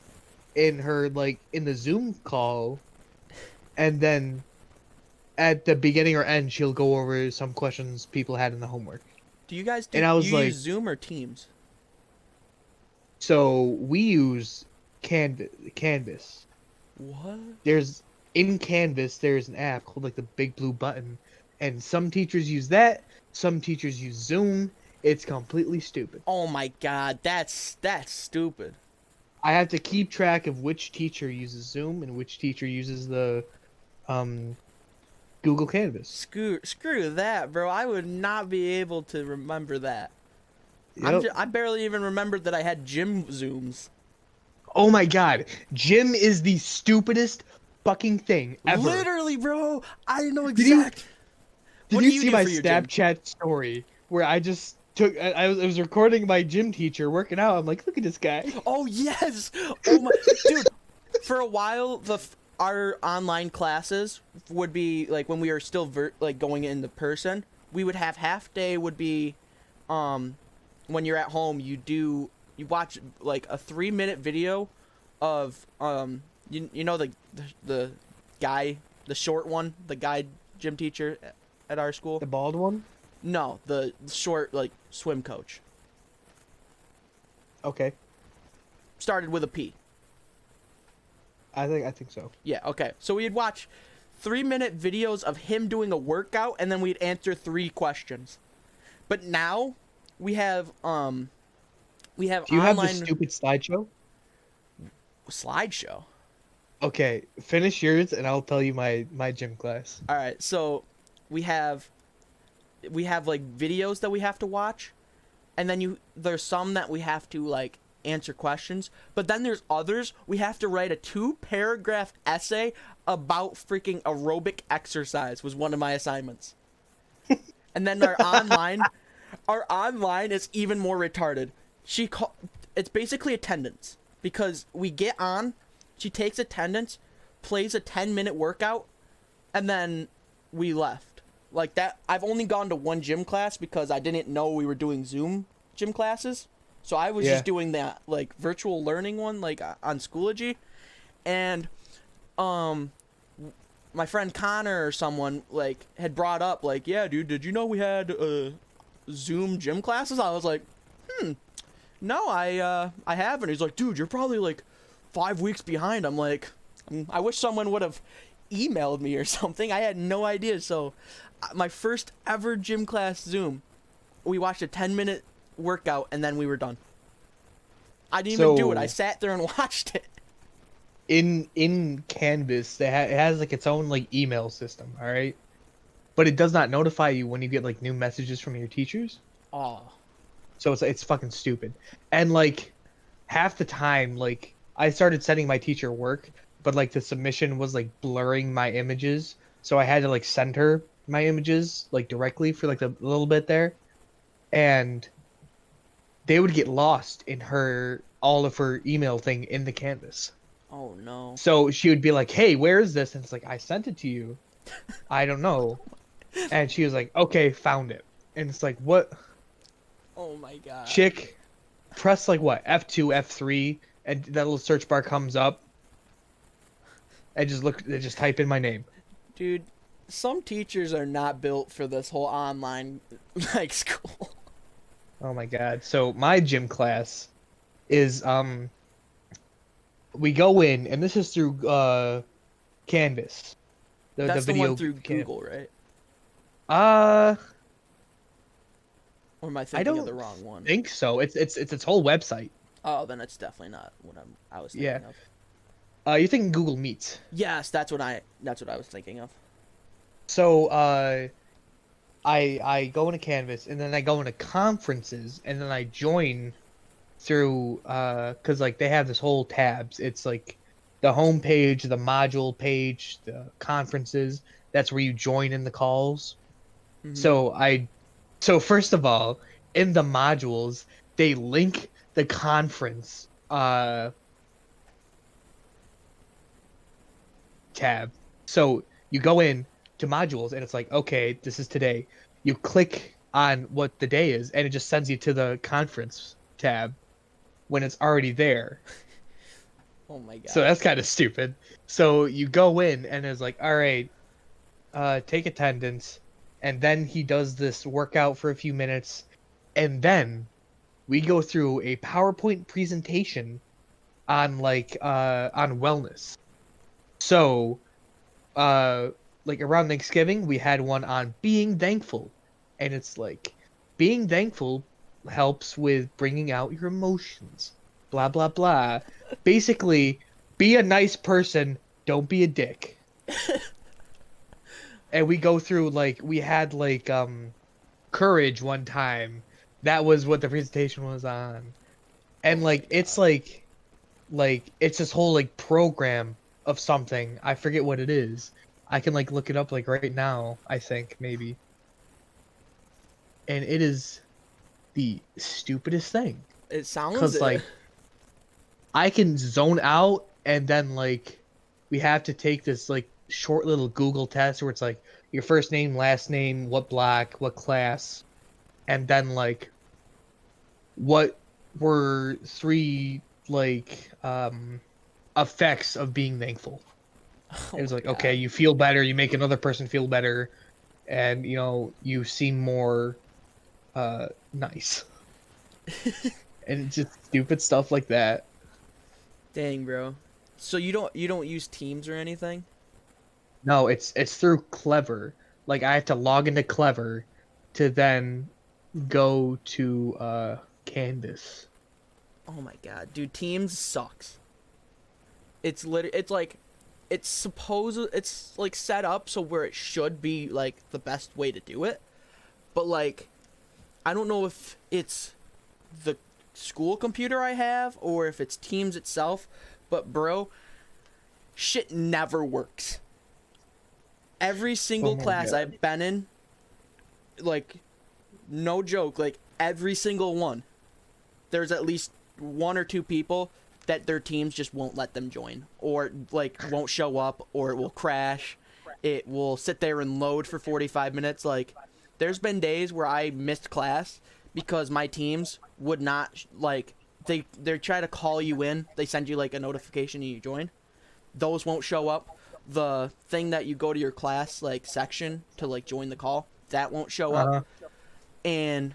in her in the Zoom call, and then at the beginning or end she'll go over some questions people had in the homework. Do you guys And I was you like- use Zoom or Teams? So we use Canvas. What? In Canvas there's an app called like the Big Blue Button, and some teachers use that, some teachers use Zoom. It's completely stupid. Oh my god, that's stupid. I have to keep track of which teacher uses Zoom and which teacher uses the Google Canvas. Screw that, bro. I would not be able to remember that. Yep. I barely even remembered that I had gym Zooms. Oh my god, Jim is the stupidest fucking thing ever. Literally, bro. I know Did you- exact. Did What you do see do my for your gym? Snapchat story where I just took? I was recording my gym teacher working out. I'm like, look at this guy. Oh yes. Oh my dude. For a while, our online classes would be like when we were still going into person. We would have half day would be, when you're at home, you watch like a 3-minute video of you know the guy, the short one, the guy gym teacher at our school. The bald one. No, the short like swim coach. Okay, Started with a P. I think so. Yeah, okay. So we'd watch 3-minute videos of him doing a workout, and then we'd answer 3 questions. But now we have Do you online have the stupid slideshow? slideshow. Okay, finish yours and I'll tell you my gym class. All right, so we have like videos that we have to watch, and then there's some that we have to like answer questions, but then there's others we have to write a 2-paragraph essay about freaking aerobic exercise was one of my assignments. And then our online is even more retarded. It's basically attendance, because we get on, she takes attendance, plays a 10-minute workout, and then we left. Like that, I've only gone to one gym class because I didn't know we were doing Zoom gym classes. So I was just doing that like virtual learning one like on Schoology, and my friend Connor or someone like had brought up like, yeah, dude, did you know we had Zoom gym classes? I was like, no, I haven't. He's like, dude, you're probably like 5 weeks behind. I'm like, I wish someone would have emailed me or something. I had no idea. So my first ever gym class Zoom, we watched a 10-minute workout and then we were done. I didn't even do it. I sat there and watched it. In Canvas, it has like its own like email system, all right? But it does not notify you when you get like new messages from your teachers. Oh. So it's fucking stupid. And like half the time, like I started sending my teacher work, but like the submission was like blurring my images, so I had to like send her my images like directly for like a little bit there, and they would get lost in all of her email thing in the Canvas. Oh no. So she would be like, "Hey, where is this?" And it's like, "I sent it to you. I don't know." And she was like, "Okay, found it." And it's like, "What?" Oh my god. Chick, press like what, F2, F3, and that little search bar comes up. And just type in my name. Dude, some teachers are not built for this whole online like school. Oh my god. So my gym class is we go in, and this is through Canvas. That's the video one through Google, right? Or am I I thinking of don't the wrong one? think so. It's its whole website. Oh, then it's definitely not what I was thinking Yeah. of. You're thinking Google Meets. Yes, that's what I was thinking of. So I go into Canvas, and then I go into conferences, and then I join through because like they have this whole tabs. It's like the home page, the module page, the conferences. That's where you join in the calls. Mm-hmm. So first of all, in the modules, they link the conference tab. So you go in to modules, and it's like, okay, this is today. You click on what the day is, and it just sends you to the conference tab when it's already there. Oh my god. So that's kind of stupid. So you go in, and it's like, all right, take attendance, and then he does this workout for a few minutes, and then we go through a PowerPoint presentation on on wellness. So, like around Thanksgiving, we had one on being thankful, and it's like being thankful helps with bringing out your emotions. Blah blah blah. Basically, be a nice person. Don't be a dick. And we go through we had courage one time. That was what the presentation was on. And it's this whole program of something. I forget what it is. I can look it up right now, I think maybe. And it is the stupidest thing. It sounds cuz I can zone out, and then we have to take this short little Google test where it's your first name, last name, what block, what class, and then what were three effects of being thankful. Oh, it was okay, you feel better, you make another person feel better, and you seem more nice. And it's just stupid stuff like that. Dang, bro. So you don't use Teams or anything? No, it's through Clever. I have to log into Clever to then go to Canvas. Oh my god, dude, Teams sucks. It's set up so where it should be the best way to do it, but I don't know if it's the school computer I have or if it's Teams itself, but bro, shit never works. Every single class God. I've been in, no joke, every single one, there's at least one or two people that their teams just won't let them join, or won't show up, or it will crash. It will sit there and load for 45 minutes. There's been days where I missed class because my teams would not they try to call you in. They send you a notification and you join. Those won't show up. The thing that you go to your class section to join the call, that won't show up. And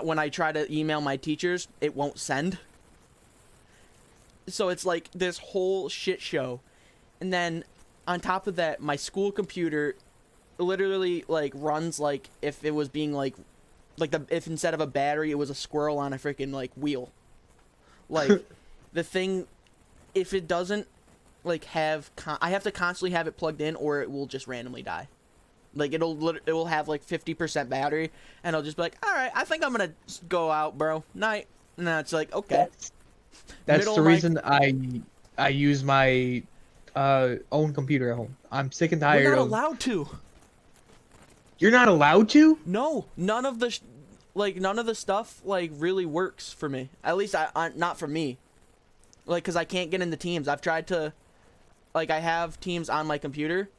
when I try to email my teachers, it won't send. So it's this whole shit show. And then on top of that, my school computer literally runs if it was being if instead of a battery it was a squirrel on a freaking wheel. The thing, if it doesn't I have to constantly have it plugged in, or it will just randomly die. It will have 50% battery, and I'll just be all right, I think I'm gonna go out, bro. Night. And then it's okay. That's the reason I use my own computer at home. I'm sick and tired. You're not allowed to. You're not allowed to? No, none of the none of the stuff really works for me. At least I not for me. Because I can't get into Teams. I've tried to I have Teams on my computer,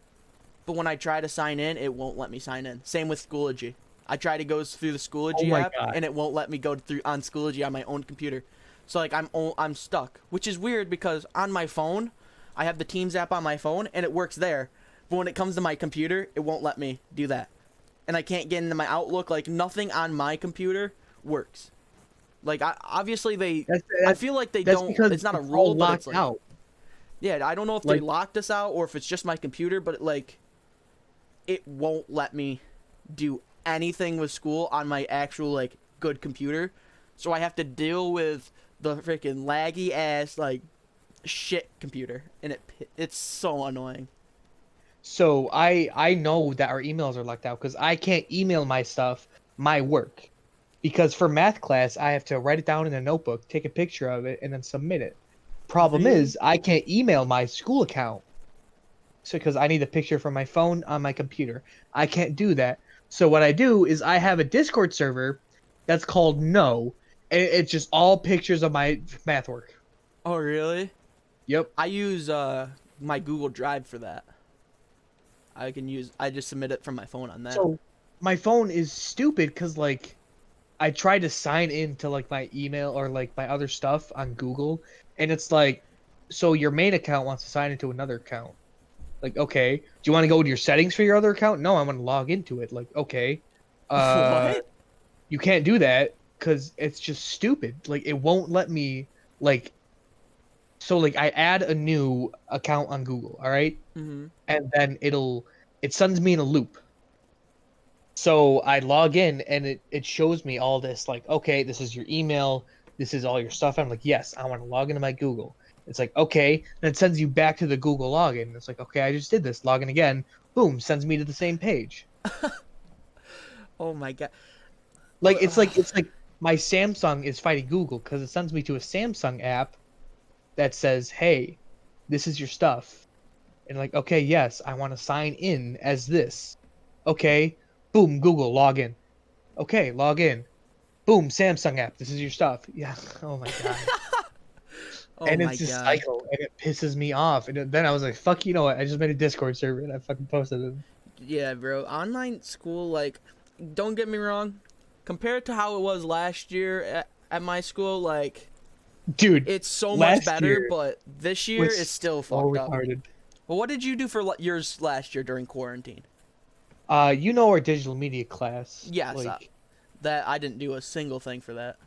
but when I try to sign in, it won't let me sign in. Same with Schoology. I try to go through the Schoology app, and it won't let me go through on Schoology on my own computer. So I'm stuck, which is weird because on my phone, I have the Teams app on my phone and it works there. But when it comes to my computer, it won't let me do that. And I can't get into my Outlook. Nothing on my computer works. Obviously I feel like they don't. It's not a rule, but it's out. Yeah, I don't know if they locked us out or if it's just my computer, but it won't let me do anything with school on my actual good computer. So I have to deal with the freaking laggy ass shit computer, and it's so annoying. So I know that our emails are locked out because I can't email my stuff, my work, because for math class I have to write it down in a notebook, take a picture of it, and then submit it. Problem is I can't email my school account, so because I need a picture from my phone on my computer, I can't do that. So what I do is I have a Discord server that's called No, and it's just all pictures of my math work. Oh really? Yep. I use my Google Drive for that. I just submit it from my phone on that. So my phone is stupid because I try to sign in to my email or my other stuff on Google, and it's so your main account wants to sign into another account. Okay, do you want to go to your settings for your other account? No, I want to log into it. Okay. What? You can't do that. because it's just stupid. Like it won't let me like. So like I add a new account on Google, all right, Mm-hmm. and then it sends me in a loop. So I log in and it shows me all this like, okay, this is your email, this is all your stuff. I'm like, yes, I want to log into my Google. It's like, okay, and it sends you back to the Google login. It's like, okay, I just did this. Log in again. Boom, sends me to the same page. Oh my god. Like it's like my Samsung is fighting Google because it sends me to a Samsung app that says, hey, this is your stuff. And like, okay, yes, I want to sign in as this. Okay, boom, Google, log in. Okay, log in. Boom, Samsung app. This is your stuff. Yeah. Oh my god. Oh And my it's this god. cycle, and it pisses me off. And then I was like, "Fuck, you know what? I just made a Discord server, and I fucking posted it." Yeah, bro. Online school, like, don't get me wrong. Compared to how it was last year at my school, like, Dude, it's so much last better. year But this year was is still so fucked up. retarded. Well, what did you do for yours last year during quarantine? You know our digital media class. Yes, Like, that I didn't do a single thing for that,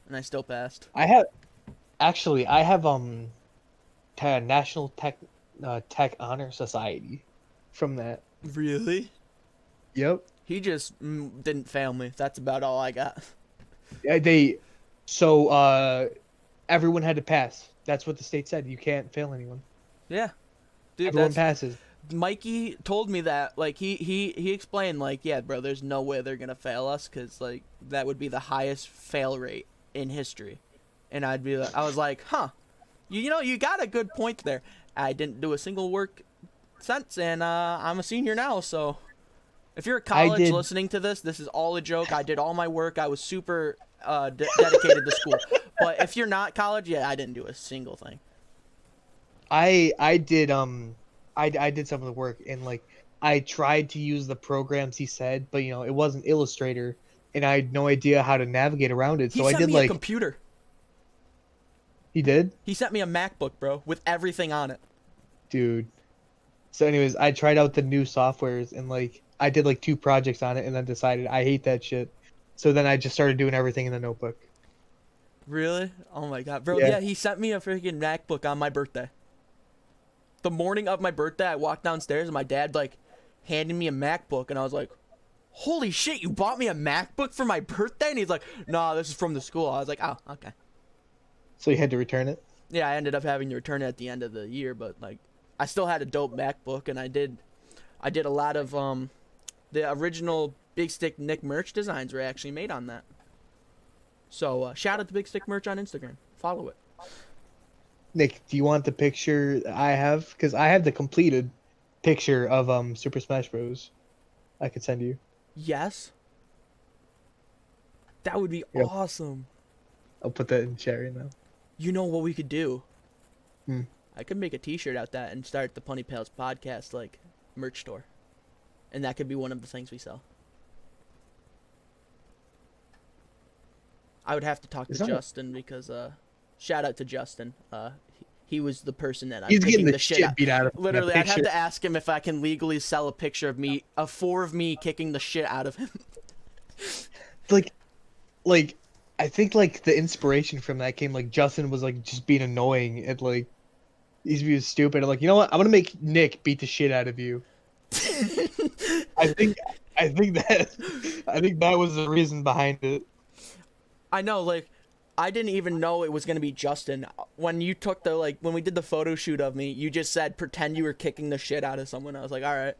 and I still passed. I have National Tech Honor Society from that. Really? Yep. He just didn't fail me. That's about all I got. Yeah, everyone had to pass. That's what the state said. You can't fail anyone. Yeah, dude. Everyone passes. Mikey told me that. Like he explained like, yeah, bro. There's no way they're gonna fail us because like that would be the highest fail rate in history. And I was like, huh. You know, you got a good point there. I didn't do a single work since, and I'm a senior now, so if you're at college listening to this, this is all a joke. I did all my work. I was super dedicated to school. But if you're not college, yeah, I didn't do a single thing. I did some of the work, and like I tried to use the programs he said, but you know, it wasn't Illustrator, and I had no idea how to navigate around it. So I did a computer. He did? He sent me a MacBook, bro, with everything on it. Dude. So anyways, I tried out the new softwares, and like I did like 2 projects on it, and then decided I hate that shit. So then I just started doing everything in the notebook. Really? Oh my god, bro. Yeah. Yeah, he sent me a freaking MacBook on my birthday. The morning of my birthday, I walked downstairs and my dad like handed me a MacBook, and I was like, "Holy shit, you bought me a MacBook for my birthday?" And he's like, "No, this is from the school." I was like, "Oh, okay." So you had to return it? Yeah, I ended up having to return it at the end of the year, but like I still had a dope MacBook, and I did a lot of the original BigStickNic merch designs were actually made on that. So shout out to Big Stick Merch on Instagram. Follow it. Nick, do you want the picture I have? Because I have the completed picture of Super Smash Bros. I could send you. Yes. That would be Yep. awesome. I'll put that in chat right now. You know what we could do? Hmm. I could make a T-shirt out that and start the PunnyPalz Podcast like merch store, and that could be one of the things we sell. I would have to talk to Justin because shout out to Justin. He was the person that I'm He's kicking getting the shit beat out of him. Literally, That I'd have picture. to ask him if I can legally sell a picture of me, of 4 of me kicking the shit out of him. like I think like the inspiration from that came like Justin was like just being annoying and like he's being stupid. I'm like, you know what? I'm gonna make Nick beat the shit out of you. I think that was the reason behind it. I know, like, I didn't even know it was gonna be Justin. When you took the when we did the photo shoot of me, you just said pretend you were kicking the shit out of someone. I was like, all right.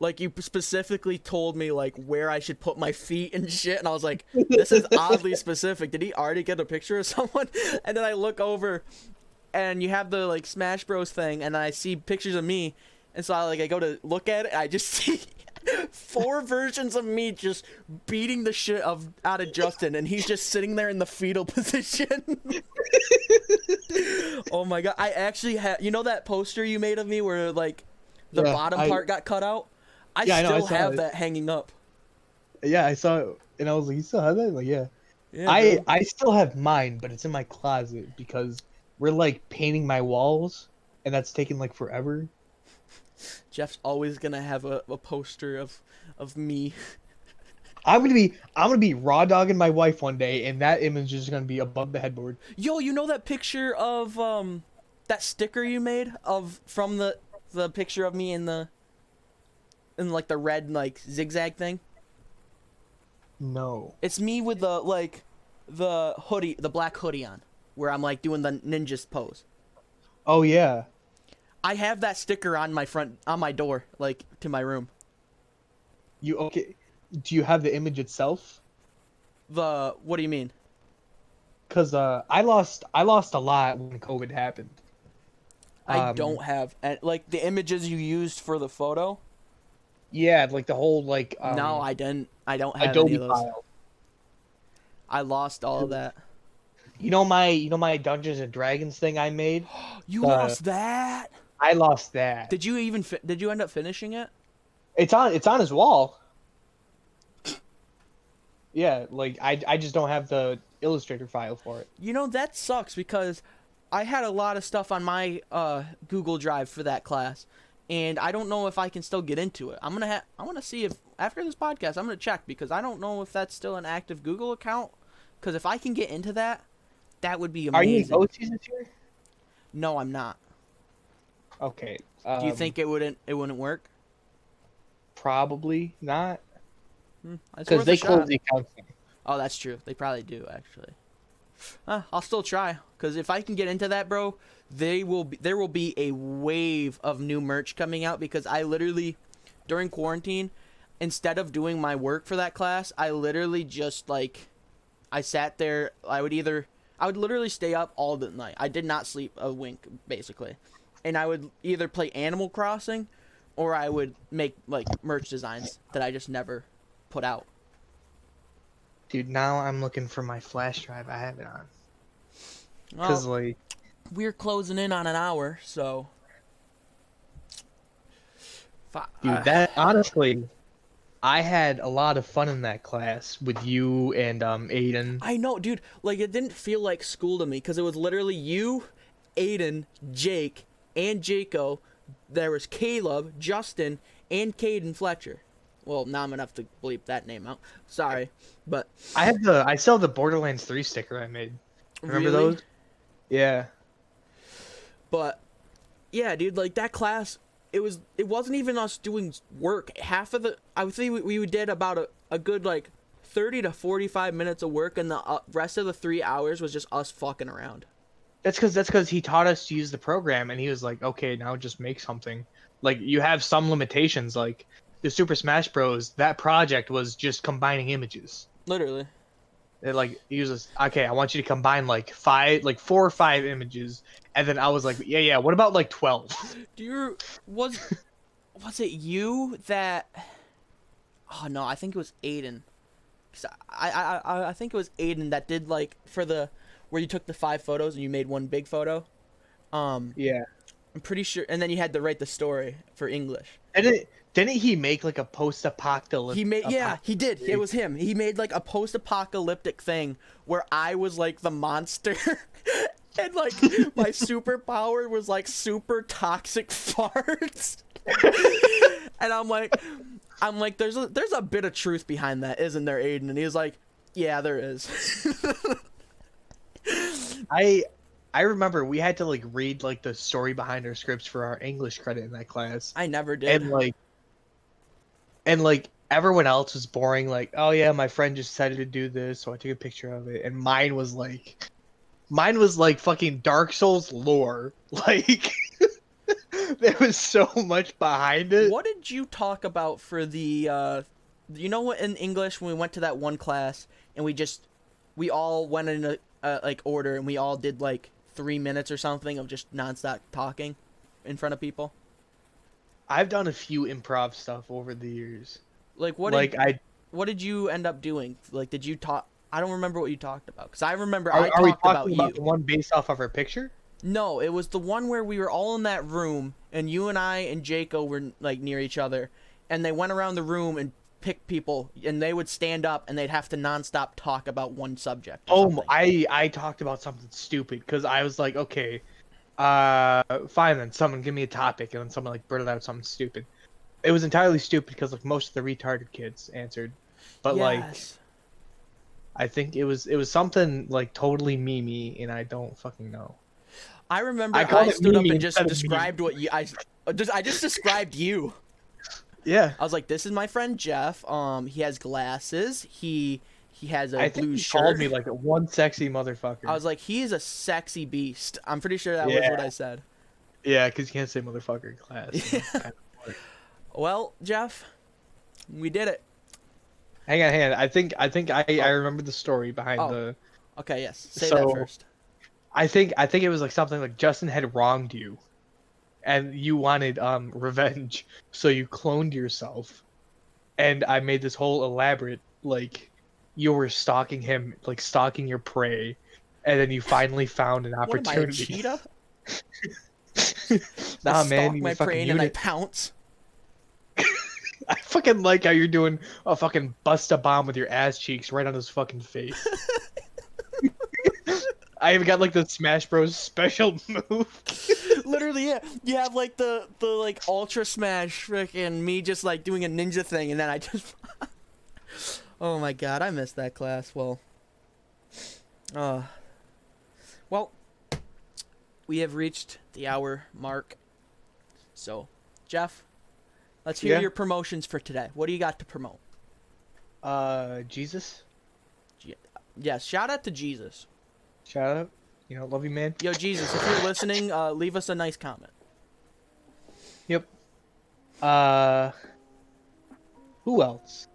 Like, you specifically told me like where I should put my feet and shit, and I was like, this is oddly specific. Did he already get a picture of someone? And then I look over, and you have the like Smash Bros thing, and I see pictures of me, and so I go to look at it, and I just see 4 versions of me just beating the shit out of Justin, and he's just sitting there in the fetal position. Oh my god! I actually have, you know that poster you made of me where like the bottom part got cut out? I still have that hanging up. Yeah, I saw it, and I was like, you still have that? Like, yeah. I still have mine, but it's in my closet because we're like painting my walls, and that's taking like forever. Jeff's always gonna have a poster of me. I'm gonna be raw dogging my wife one day, and that image is gonna be above the headboard. Yo, you know that picture of that sticker you made from the picture of me in like the red like zigzag thing? No. It's me with the hoodie, the black hoodie on, where I'm like doing the ninja pose. Oh yeah. I have that sticker on my door, like to my room. You okay? Do you have the image itself? What do you mean? Cause I lost a lot when COVID happened. I don't have like the images you used for the photo. Yeah, like the whole like No, I didn't. I don't have Adobe any of those. file. I lost all of that. You know my Dungeons and Dragons thing I made? You lost that? I lost that. Did you end up finishing it? It's on his wall. Yeah, like I just don't have the Illustrator file for it. You know, that sucks because I had a lot of stuff on my Google Drive for that class, and I don't know if I can still get into it. I want to see if after this podcast I'm gonna check because I don't know if that's still an active Google account. Because if I can get into that, that would be amazing. Are you in OTs this year? No, I'm not. Okay. Do you think it wouldn't work? Probably not. Because they close the accounts. Oh, that's true. They probably do actually. I'll still try because if I can get into that, bro, there will be a wave of new merch coming out because I literally during quarantine, instead of doing my work for that class, I literally just like I sat there. I would literally stay up all the night. I did not sleep a wink basically, and I would either play Animal Crossing, or I would make like merch designs that I just never put out. Dude, now I'm looking for my flash drive. I have it on. Because, like... We're closing in on an hour, so... Dude, that... Honestly, I had a lot of fun in that class with you and, Aiden. I know, dude. Like, it didn't feel like school to me, because it was literally you, Aiden, Jake, and Jaco. There was Caleb, Justin, and Caden Fletcher. Well, now I'm gonna have to bleep that name out. Sorry, but I still have the Borderlands 3 sticker I made. Remember really? those? Yeah. But yeah, dude, like that class, it wasn't even us doing work. Half of I would say we did about a good like 30 to 45 minutes of work, and the rest of the 3 hours was just us fucking around. That's because he taught us to use the program, and he was like, okay, now just make something. Like, you have some limitations, like the Super Smash Bros. That project was just combining images. Literally. It, like, he uses, okay, I want you to combine like 4 or 5 images, and then I was like, yeah, what about like 12? Was it you that? Oh no, I think it was Aiden. 'Cause I think it was Aiden that did like where you took the 5 photos and you made one big photo. Yeah. I'm pretty sure, and then you had to write the story for English. Didn't he make like a post-apocalyptic? He did. It was him. He made like a post-apocalyptic thing where I was like the monster, and like my superpower was like super toxic farts. And I'm like, there's a bit of truth behind that, isn't there, Aiden? And he was like, yeah, there is. I remember we had to like read like the story behind our scripts for our English credit in that class. I never did. And like everyone else was boring, like, oh yeah, my friend just decided to do this, so I took a picture of it. And mine was like fucking Dark Souls lore. Like there was so much behind it. What did you talk about for the you know what, in English when we went to that one class and we all went in a like order and we all did like 3 minutes or something of just nonstop talking in front of people? I've done a few improv stuff over the years. Like what did you end up doing? Like, did you talk? I don't remember what you talked about, because I remember I talked about you. The one based off of our picture? No, it was the one where we were all in that room and you and I and Jaco were like near each other, and they went around the room and picked people, and they would stand up and they'd have to nonstop talk about one subject. I talked about something stupid because I was like, okay, fine then, someone give me a topic, and then someone like blurted out something stupid. It was entirely stupid because like most of the retarded kids answered. but like Yes. I think it was something like totally memey, and I don't fucking know. I remember I called I it stood up Mimi and just instead of described what you I just described you. Yeah. I was like, this is my friend Jeff. He has glasses. He has a I think blue he shirt. called me like one sexy motherfucker. I was like, he is a sexy beast. I'm pretty sure that was Yeah. what I said. Yeah, because you can't say motherfucker in class. Yeah. Well, Jeff, we did it. Hang on. I think I remember the story behind the. Okay, yes. Say that So- first. I think it was like something like Justin had wronged you, and you wanted revenge, so you cloned yourself, and I made this whole elaborate like you were stalking him, like stalking your prey, and then you finally found an What am I, a opportunity. cheetah? Nah, I man, stalk you my were fucking prey and I unit. pounce. I fucking like how you're doing a fucking bust a bomb with your ass cheeks right on his fucking face. I even got like the Smash Bros special move. Literally, yeah. You have like the like ultra smash, frickin' me just like doing a ninja thing, and then I just. Oh my god, I missed that class. Well, we have reached the hour mark. So, Jeff, let's hear Yeah? your promotions for today. What do you got to promote? Jesus. Yes, shout out to Jesus. Shout out. You know, love you, man. Yo, Jesus, if you're listening, leave us a nice comment. Yep. Who else?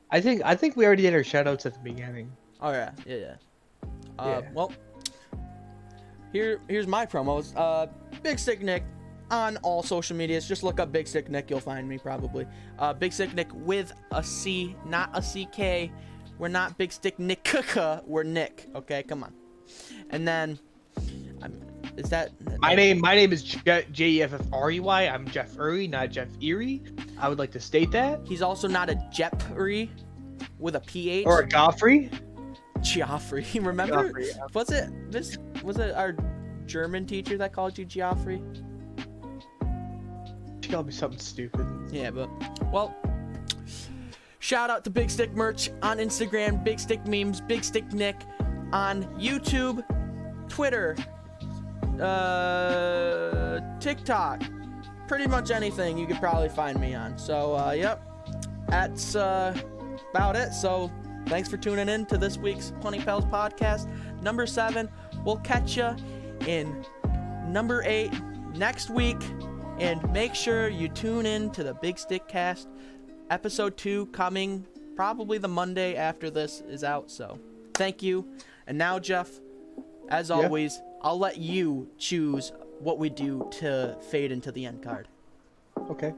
I think we already did our shout outs at the beginning. Oh yeah. Yeah. Well, here's my promos. BigStickNic on all social medias. Just look up BigStickNic, you'll find me probably. BigStickNic with a C, not a CK. We're not BigStickNic. We're Nick. Okay, come on. And then, is that My name is Jeffrey. I'm Jeff Erie, not Jeff Erie. I would like to state that. He's also not a Jeffrey with a PH. Or a Goffrey. Geoffrey. Remember? Joffrey, yeah. Was it our German teacher that called you Geoffrey? She called me something stupid. Yeah, but well, shout out to Big Stick merch on Instagram, Big Stick memes, BigStickNic on YouTube, Twitter, TikTok, pretty much anything you could probably find me on. So yep, that's about it. So thanks for tuning in to this week's PunnyPalz Podcast number 7. We'll catch you in number 8 next week, and make sure you tune in to the Big Stick Cast episode 2 coming probably the Monday after this is out. So thank you. And now, Jeff, as always, I'll let you choose what we do to fade into the end card. Okay.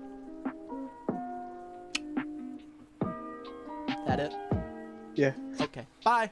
That it? Yeah. Okay. Bye.